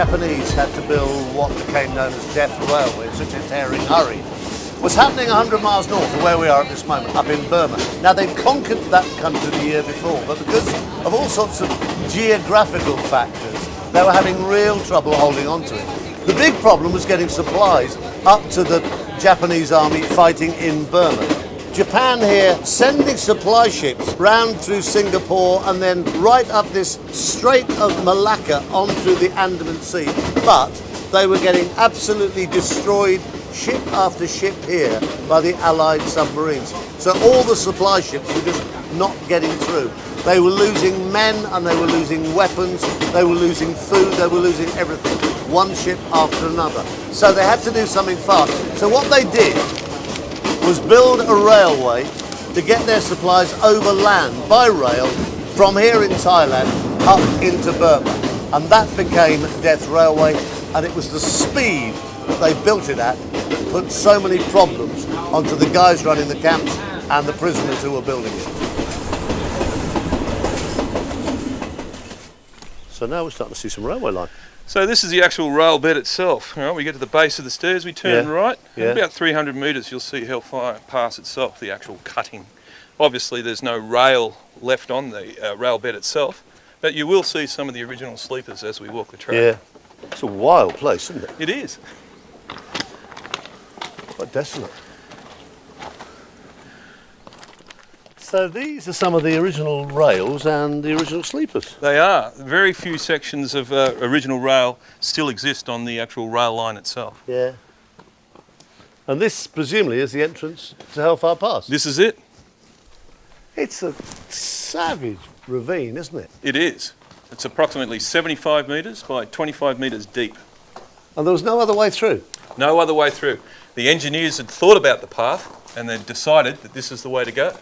Japanese had to build what became known as Death Railway in such a tearing hurry was happening 100 miles north of where we are at this moment, up in Burma. Now, they'd conquered that country the year before, but because of all sorts of geographical factors, they were having real trouble holding on to it. The big problem was getting supplies up to the Japanese army fighting in Burma. Japan here sending supply ships round through Singapore and then right up this Strait of Malacca onto the Andaman Sea, but they were getting absolutely destroyed ship after ship here by the Allied submarines. So all the supply ships were just not getting through. They were losing men and they were losing weapons, they were losing food, they were losing everything, one ship after another. So they had to do something fast. So what they did was build a railway to get their supplies over land by rail from here in Thailand up into Burma. And that became Death Railway, and it was the speed that they built it at that put so many problems onto the guys running the camps and the prisoners who were building it. So now we're starting to see some railway line. So this is the actual rail bed itself. All right, we get to the base of the stairs, we turn right. Yeah. About 300 metres you'll see Hellfire Pass itself, the actual cutting. Obviously there's no rail left on the rail bed itself, but you will see some of the original sleepers as we walk the track. Yeah, it's a wild place, isn't it? It is. Quite desolate. So these are some of the original rails and the original sleepers. They are. Very few sections of original rail still exist on the actual rail line itself. Yeah. And this presumably is the entrance to Hellfire Pass. This is it. It's a savage ravine, isn't it? It is. It's approximately 75 metres by 25 metres deep. And there was no other way through? No other way through. The engineers had thought about the path and they decided that this is the way to go.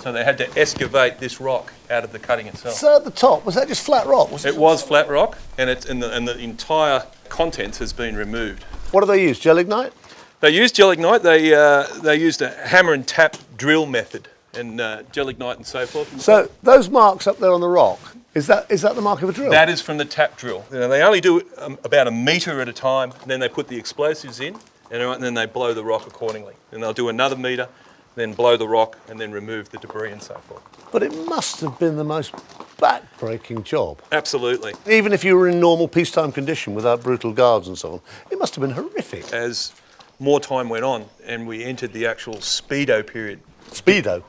So they had to excavate this rock out of the cutting itself. So at the top, was that just flat rock? It was flat rock, and the entire contents has been removed. What do they use, gelignite? They used gelignite. They used a hammer and tap drill method, and gelignite and so forth. So those marks up there on the rock, is that the mark of a drill? That is from the tap drill. You know, they only do about a metre at a time, and then they put the explosives in, and then they blow the rock accordingly. And they'll do another metre, then blow the rock and then remove the debris and so forth. But it must have been the most back-breaking job. Absolutely. Even if you were in normal peacetime condition without brutal guards and so on, it must have been horrific. As more time went on and we entered the actual speedo period. Speedo?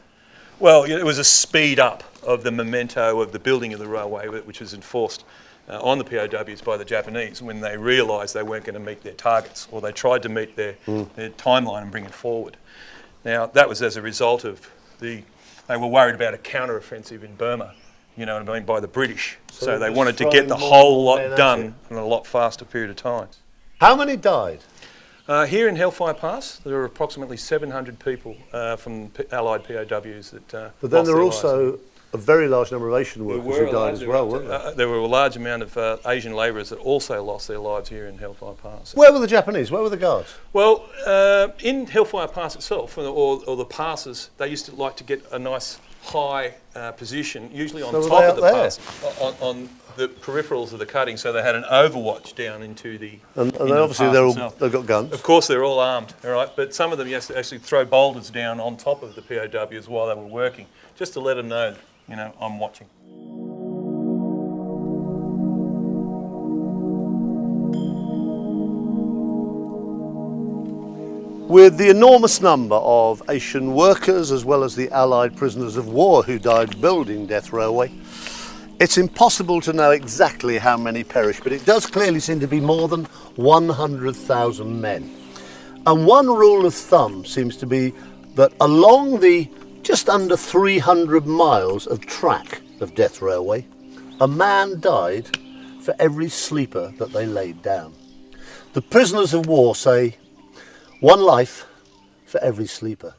Well, it was a speed up of the memento of the building of the railway, which was enforced on the POWs by the Japanese when they realised they weren't going to meet their targets, or they tried to meet their timeline and bring it forward. Now, that was as a result of they were worried about a counter-offensive in Burma, you know what I mean, by the British. So they wanted to get the whole lot done in a lot faster period of time. How many died? Here in Hellfire Pass, there were approximately 700 people from Allied POWs that But then there were also a very large number of Asian workers who died as well, weren't there? There were a large amount of Asian labourers that also lost their lives here in Hellfire Pass. Where were the Japanese? Where were the guards? Well, in Hellfire Pass itself, or the passes, they used to like to get a nice high position, usually on top of the pass, on the peripherals of the cutting, so they had an overwatch down into the. And then obviously they've got guns. Of course, they're all armed, all right. But some of them used to actually throw boulders down on top of the POWs while they were working, just to let them know, you know, I'm watching. With the enormous number of Asian workers as well as the Allied prisoners of war who died building Death Railway, it's impossible to know exactly how many perished, but it does clearly seem to be more than 100,000 men. And one rule of thumb seems to be that along the just under 300 miles of track of Death Railway, a man died for every sleeper that they laid down. The prisoners of war say, one life for every sleeper.